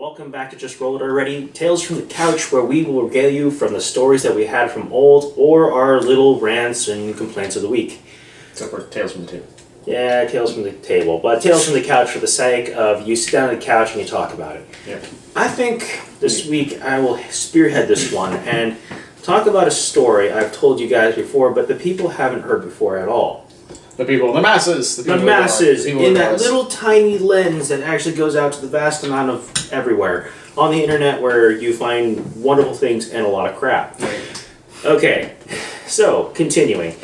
Welcome back to Just Roll It Already, Tales from the Couch, where we will regale you from the stories that we had from old or our little rants and complaints of the week. Except for Tales from the Table. Yeah, Tales from the Table, but Tales from the Couch for the sake of you sit down on the couch and you talk about it. Yep. I think this week I will spearhead this one and talk about a story I've told you guys before, but the people haven't heard before at all. The masses. The masses, in that little tiny lens that actually goes out to the vast amount of everywhere on the internet where you find wonderful things and a lot of crap. Okay, so continuing.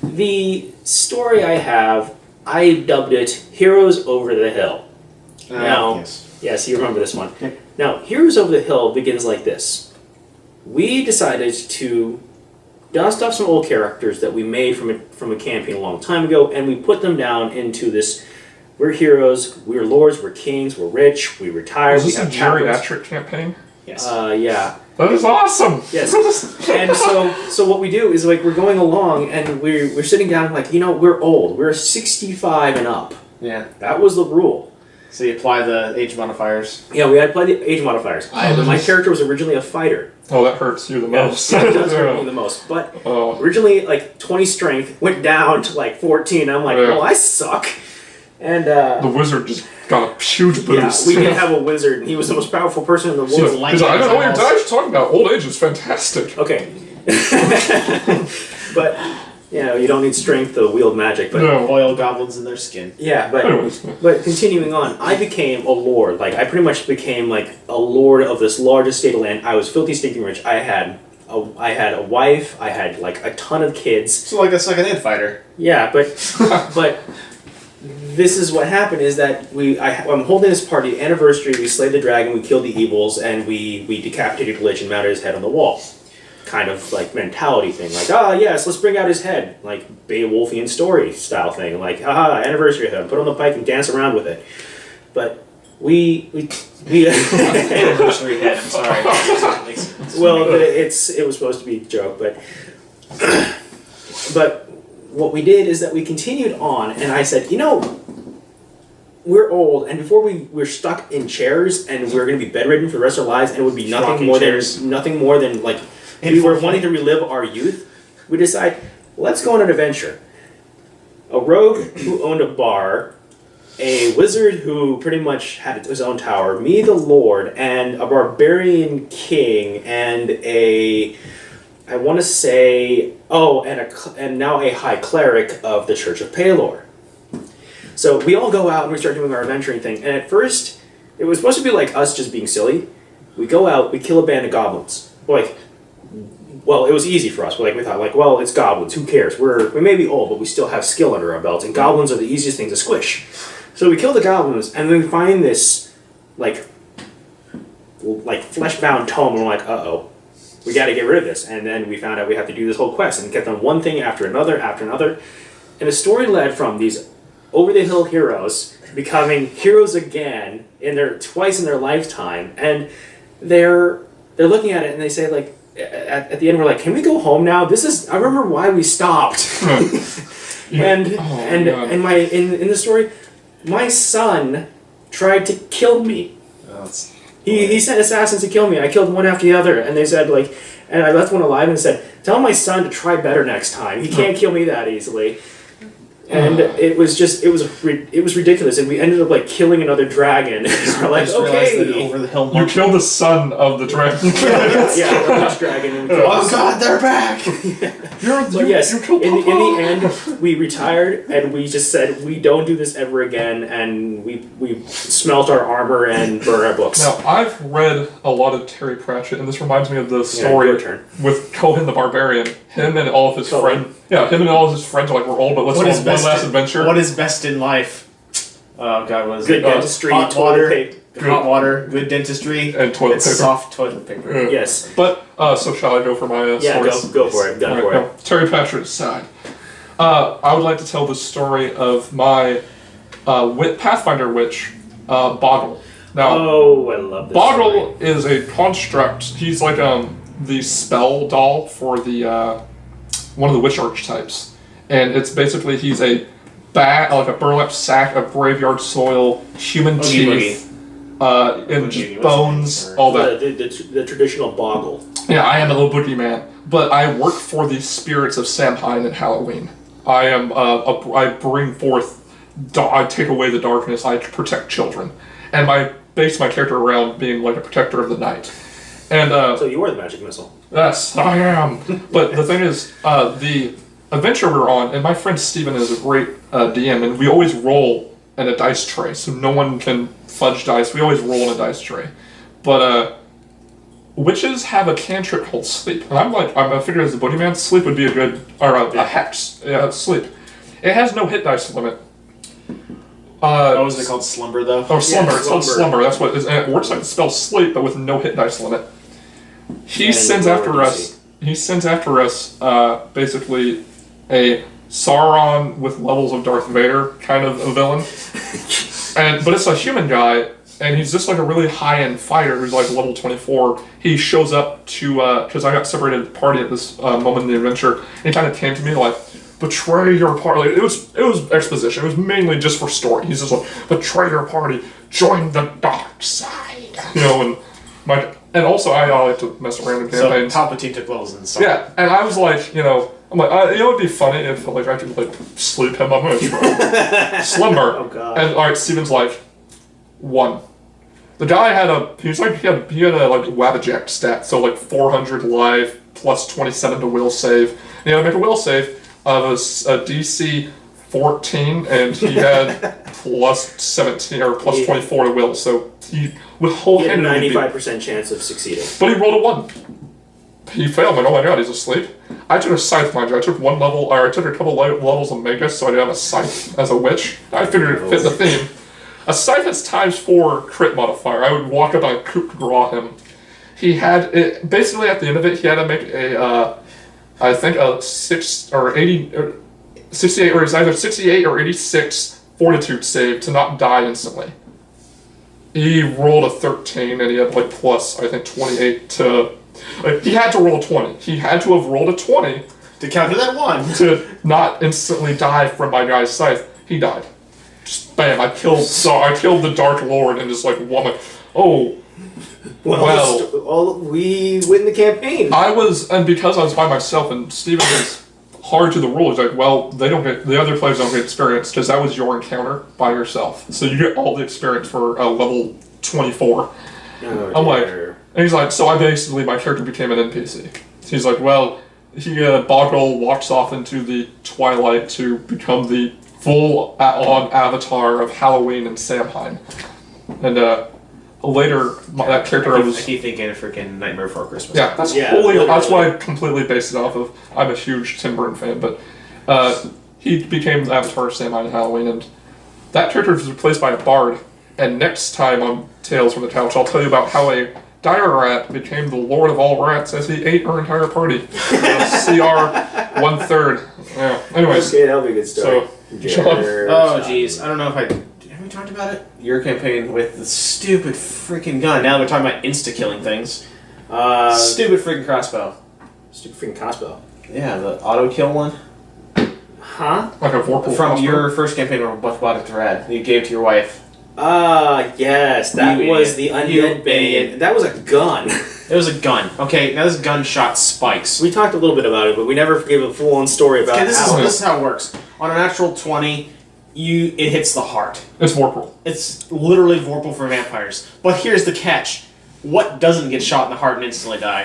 The story I have, I dubbed it Heroes Over the Hill. Now, yes, you remember this one. Now, Heroes Over the Hill begins like this. We decided to dust off some old characters that we made from a campaign a long time ago, and we put them down into this. We're heroes, we're lords, we're kings, we're rich, we retire. Is this a geriatric campaign? Yes. Yeah. That is awesome. Yes. And so what we do is like we're going along and we're sitting down and like, we're old. We're 65 and up. Yeah. That was the rule. So you apply the age modifiers. Yeah, we had plenty of age modifiers. My character was originally a fighter. Oh, that hurts you the most. Yeah, it does hurt me the most. But originally, like 20 strength went down to like 14. And I'm like, well, I suck. And the wizard just got a huge boost. Yeah, we did have a wizard, and he was the most powerful person in the world. He's like, I don't know what your dad's talking about. Old age is fantastic. Okay. But, you don't need strength to wield magic. But oil goblins in their skin. Yeah, but continuing on, I became a lord. Like, I pretty much became like a lord of this largest state of land. I was filthy stinking rich. I had a wife. I had like a ton of kids. So like a second-hand fighter. Yeah, but this is what happened is that I'm holding this party anniversary. We slayed the dragon, we killed the evils, and we decapitated Lich and mounted his head on the wall. Kind of like mentality thing, like yes, let's bring out his head, like Beowulfian story style thing, like anniversary head, put on the pike and dance around with it. But we anniversary head. I'm sorry. Well, it was supposed to be a joke, but what we did is that we continued on, and I said, we're old, and before we're stuck in chairs, and we're going to be bedridden for the rest of our lives, and it would be nothing more than like. We were wanting to relive our youth. We decide, let's go on an adventure. A rogue who owned a bar, a wizard who pretty much had his own tower, me the lord, and a barbarian king, and and now a high cleric of the Church of Pelor. So we all go out and we start doing our adventuring thing. And at first, it was supposed to be like us just being silly. We go out, we kill a band of goblins. Well, it was easy for us. We thought, it's goblins. Who cares? We may be old, but we still have skill under our belts, and goblins are the easiest thing to squish. So we kill the goblins, and then we find this, like flesh-bound tome, and we're like, uh-oh, we got to get rid of this. And then we found out we have to do this whole quest, and get done one thing after another, and the story led from these over-the-hill heroes becoming heroes again twice in their lifetime, and they're looking at it, and they say, like, at the end, we're like, can we go home now? I remember why we stopped. in the story, my son tried to kill me. He sent assassins to kill me. I killed one after the other, and they said, like, and I left one alive and said, tell my son to try better next time. He can't kill me that easily. And it was ridiculous, and we ended up like killing another dragon. We're like, okay, over the hill. You killed the son of the dragon. yeah, the Lich dragon. And God, they're back! You killed in the end, we retired, and we just said we don't do this ever again, and we smelt our armor and burned our books. Now I've read a lot of Terry Pratchett, and this reminds me of the story with Cohen the Barbarian. Him and all of his friends. Yeah, him and all of his friends are like, we're old, but let's go on one last adventure. What is best in life? Oh God, what is good dentistry, hot water, good dentistry, and toilet paper. Soft toilet paper. Yes. But so shall I go for my stories? Go for it. Go for it. Terry Pratchett's side. I would like to tell the story of my Pathfinder witch, Boggle. Now, I love this Boggle is a construct. He's like the spell doll for the one of the witch archetypes, and it's basically he's a like a burlap sack of graveyard soil, human teeth, and just bones, all that. The traditional boggle. Yeah, I am a little boogeyman, but I work for the spirits of Samhain and Halloween. I am I bring forth, I take away the darkness. I protect children, and I base my character around being like a protector of the night. And so you are the magic missile. Yes, I am. But the thing is, the adventure we're on, and my friend Steven is a great DM, and we always roll in a dice tray, so no one can fudge dice. We always roll in a dice tray. But witches have a cantrip called sleep, and I figured as a boogeyman, sleep would be a good, or a hex. Yeah, sleep. It has no hit dice limit. Is it called slumber though? Oh, slumber. Yeah, it's called slumber. That's what it is, and it works like the spell sleep, but with no hit dice limit. He sends after us. He sends after us, basically, a Sauron with levels of Darth Vader kind of a villain, but it's a human guy, and he's just like a really high-end fighter who's like level 24. He shows up to because I got separated at the party at this moment in the adventure. And he kind of came to me like, betray your party. Like, it was exposition. It was mainly just for story. He's just like, betray your party, join the dark side. You know, and also I like to mess around in campaigns. So Palpatine took levels in the song. Yeah, and I was like, you know, I'm like, it would be funny if like I could like sleep him. I'm gonna try. Slumber. Oh god. And alright, Steven's like 1. The guy had he had a like Wabaject stat, so like 400 life plus 27 to will save. And he had to make a will save of a DC 14, and he had plus 17 or plus 24 to will, so he with whole He had a 95% chance of succeeding. But he rolled a 1. He failed. I'm like, oh my god, he's asleep. I took a scythe, mind you. I took a couple levels of Magus, so I did have a scythe as a witch. I figured it fit the theme. A scythe has ×4 crit modifier. I would walk up and coup de grace him. He had it basically at the end of it. He had to make I think a 6 or 80 or 68, or it was either 68 or 86 fortitude save to not die instantly. He rolled a 13, and he had like plus I think 28 to. He had to roll a 20. He had to have rolled a 20 to counter that 1 to not instantly die from my guy's scythe. He died. Just bam! I killed the Dark Lord and just like woman. Oh. Well, we win the campaign. And because I was by myself, and Steven was hard to the rules. Like, well, the other players don't get experience because that was your encounter by yourself. So you get all the experience for level 24. Oh, I'm like, and he's like, so my character became an NPC. He's like, well, Boggle walks off into the twilight to become the full-on avatar of Halloween and Samhain. And later, that character I keep thinking of freaking Nightmare Before Christmas. Yeah, that's what I completely based it off of. I'm a huge Tim Burton fan, but he became the avatar of Samhain and Halloween, and that character was replaced by a bard. And next time on Tales from the Couch, I'll tell you about how a dire rat became the lord of all rats as he ate our entire party. CR 1/3. Yeah. Anyways. Okay, that'll be a good story. So, oh, jeez. I don't know if have we talked about it? Your campaign with the stupid freaking gun. Now we're talking about insta-killing things. Stupid freaking crossbow. Stupid freaking crossbow. Yeah, the auto-kill one. Huh? Like a Vorpal From crossbow? your first campaign where Buff bought a thread that you gave to your wife. Yes, that was the undead bane. That was a gun. It was a gun. Okay, now this gun shot spikes. We talked a little bit about it, but we never gave a full-on story about this is how it works. On a natural 20, it hits the heart. It's Vorpal. It's literally Vorpal for vampires. But here's the catch. What doesn't get shot in the heart and instantly die?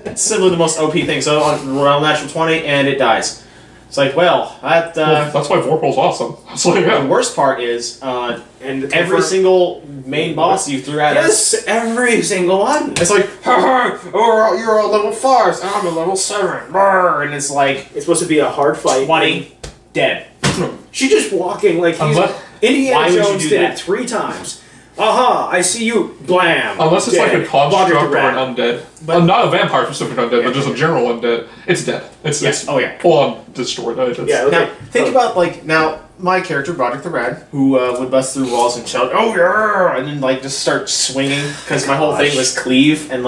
It's simply the most OP thing. So on natural 20, and it dies. It's like, well, that's why Vorpal's awesome. It's like, yeah. The worst part is, and every single main boss you threw at us. Yes, every single one. It's like, you're a level 5, and I'm a level 7. And it's like, it's supposed to be a hard fight. 20, dead. She just walking like he's Indiana Jones did it 3 times. Aha! I see you. Blam. Unless it's dead. like a construct or an undead, but not a vampire specific undead, but just a general undead. It's dead. It's full on destroyed. Now think about my character Broderick the Rad, who would bust through walls and shout, "Oh yeah!" and then just start swinging because my whole thing was cleave and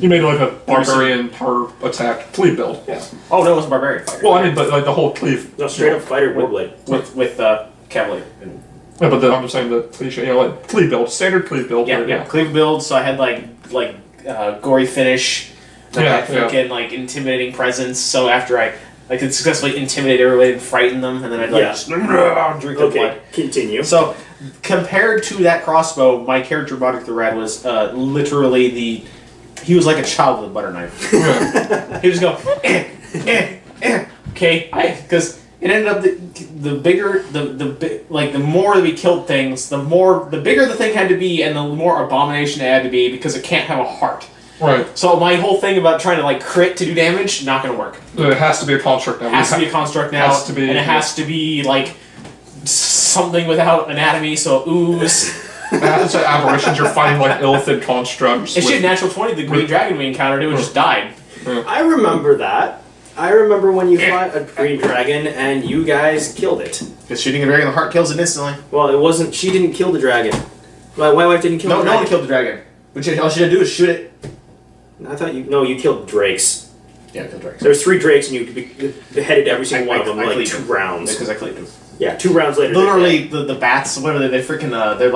you made a barbarian power attack cleave build. Yeah. Oh no, it was a barbarian fighter. Well, I mean, but the whole cleave. No, straight up fighter warblade with cavalry and Yeah, but then I'm just saying the cliche, like cleave build, standard cleave build. Yeah, right? yeah. Cleave build. So I had gory finish. Like Yeah, that freaking like intimidating presence. So after I could successfully intimidate everybody and frighten them, and then I'd just drink their blood. Continue. So compared to that crossbow, my character Roderick the Rad was literally he was like a child with a butter knife. He would just go okay, because it ended up the bigger the more that we killed things, the bigger the thing had to be, and the more abomination it had to be because it can't have a heart. Right. So my whole thing about trying to crit to do damage, not gonna work. It has to be a construct now. It has to be a construct now, has to be, and it has to be something without anatomy, so ooze. It's like aberrations. You're fighting illithid constructs. It's shit natural 20. The green dragon we encountered, it would just died. I remember that. I remember when you fought a green dragon and you guys killed it. Because shooting a dragon in the heart kills it instantly. Well, it wasn't. She didn't kill the dragon. My wife didn't kill the dragon. No one killed the dragon. All she had to do is shoot it. I thought you killed drakes. Yeah, I killed drakes. There was 3 drakes and you beheaded every single one of them in 2 rounds. Because I cleaved them. Yeah, 2 rounds later. Literally, the bats, what are they? They're freaking, they're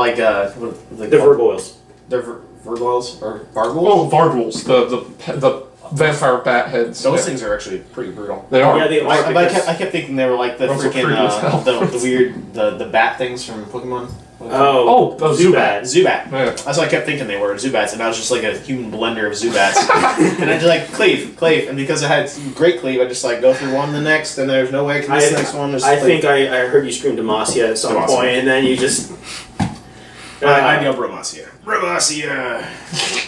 the Virgoyles. They're Virgoyles? Or Vargoyles? Oh, Vargoyles, the vampire bat heads. Those things are actually pretty brutal. They are. Yeah, they are. I kept thinking they were like the Those are freaking, pretty as hell. the weird, the bat things from Pokemon. Zubat. Zubat. Yeah. That's what I kept thinking they were, Zubats, and I was just like a human blender of Zubats. And I just cleave, and because I had great cleave, I just go through one, the next, and there's no way I can miss the next one. I think I heard you scream Demacia at some point, and then you just... I yelled Romacia. Romacia!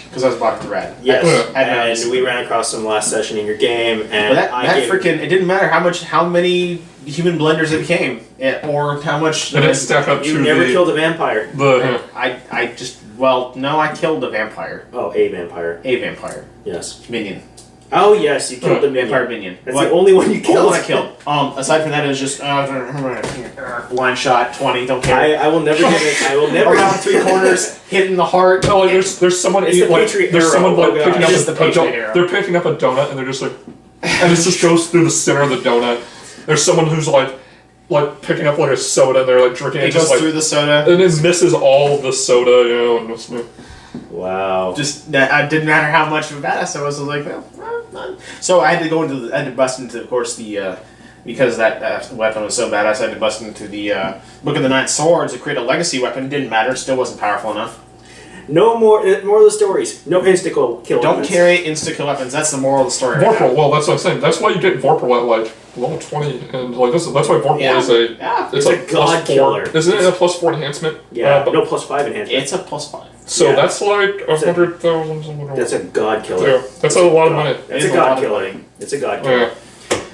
Because I was Bottom the Rat. Yes, and we ran across them last session in your game, and it didn't matter how many human blenders it became, or how much... And it stacked up you to never killed a vampire. I killed a vampire. Oh, a vampire. A vampire. Yes. Minion. Oh, yes, you killed the vampire minion. That's the only one you killed. Only one I killed. Aside from that, it was just blind shot, 20. Don't care. I will never get it. I will never around 3 corners, hitting the heart. No, there's someone It's the Patriot there's arrow. someone picking up It is the Patriot arrow. They're picking up a donut and they're just and it just goes through the center of the donut. There's someone who's picking up a soda and they're drinking It goes through the soda. and it misses all of the soda, and it's, Wow. Just that didn't matter how much of a badass I was. I was like, well, none. So I had to I had to bust into, of course, the because that weapon was so badass. I had to bust into the Book of the Nine Swords to create a legacy weapon. It didn't matter. It still wasn't powerful enough. No more of the stories. No insta kill Don't weapons. carry insta kill weapons. That's the moral of the story. Vorpal, well, that's what I'm saying. That's why you get Vorpal at level 20, and that's why Vorpal is a it's a god killer. Isn't it a +4 enhancement? Yeah, no +5 enhancement. It's a +5. So Yeah. that's 100,000. That's a god killer. Yeah, that's a lot of money. That's a god killer. It's a god killer.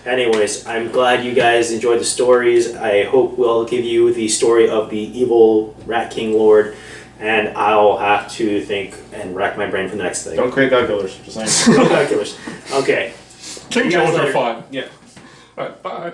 Anyways, I'm glad you guys enjoyed the stories. I hope we'll give you the story of the evil Rat King Lord, and I'll have to think and rack my brain for the next thing. Don't create god killers. Just saying. No god killers. Okay. King You guys killers are later. fine. Yeah. Alright, bye.